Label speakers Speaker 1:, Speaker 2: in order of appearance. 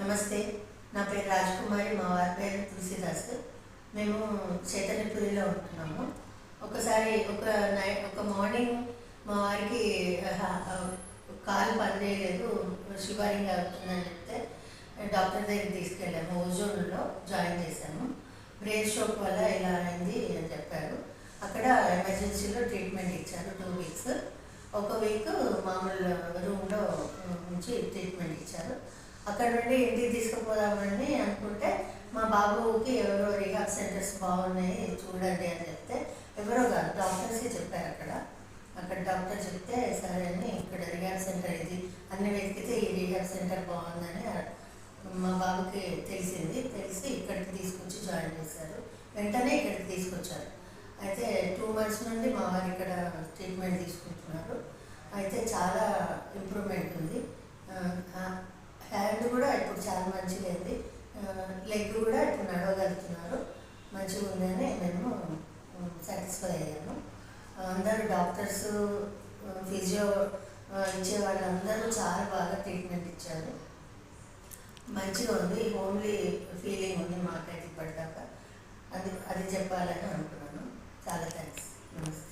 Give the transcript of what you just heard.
Speaker 1: నమస్తే, నా పేరు రాజకుమారి, మా వారి పేరు తులసిదాస్. మేము చైతన్యపురిలో ఉంటున్నాము. ఒకసారి ఒక మార్నింగ్ మా వారికి కాలు పనిచేయలేదు, షుగరింగ్ అవుతుందని చెప్తే డాక్టర్ దగ్గరికి తీసుకెళ్ళాము. ఓజోన్లో జాయిన్ చేశాము. బ్రెయిన్ స్ట్రోక్ వల్ల ఇలా అయింది అని చెప్పారు. అక్కడ ఎమర్జెన్సీలో ట్రీట్మెంట్ ఇచ్చారు 2 వీక్స్. ఒక వీక్ మామూలు రూమ్లో ఉంచి ట్రీట్మెంట్ ఇచ్చారు. అక్కడ నుండి ఇంటికి తీసుకుపోదామని అనుకుంటే మా బాబుకి ఎవరో రీహాబ్ సెంటర్స్ బాగున్నాయి చూడండి అని చెప్తే, ఎవరో కాదు డాక్టర్సే చెప్పారు. అక్కడ డాక్టర్ చెప్తే సరే అని ఇక్కడ రీహాబ్ సెంటర్ ఇది అన్ని వెతికితే ఈ రీహాబ్ సెంటర్ బాగుందని మా బాబుకి తెలిసి ఇక్కడికి తీసుకొచ్చి జాయిన్ చేశారు. వెంటనే ఇక్కడికి తీసుకొచ్చారు. అయితే 2 months నుండి మా వారు ఇక్కడ ట్రీట్మెంట్ తీసుకుంటున్నారు. అయితే చాలా ఇంప్రూవ్మెంట్ ఉంది. హ్యాండ్ కూడా ఇప్పుడు చాలా మంచిగా ఉంది. లెగ్ కూడా ఇప్పుడు నడవగలుగుతున్నారు. మంచిగా ఉందని మేము సాటిస్ఫై అయ్యాము. అందరూ డాక్టర్స్, ఫిజియో ఇచ్చే వాళ్ళందరూ చాలా బాగా ట్రీట్మెంట్ ఇచ్చారు. మంచిగా ఉంది. హోమ్లీ ఫీలింగ్ ఉంది మాకైతే ఇప్పటిదాకా. అది చెప్పాలని అనుకున్నాను. చాలా థ్యాంక్స్. నమస్తే.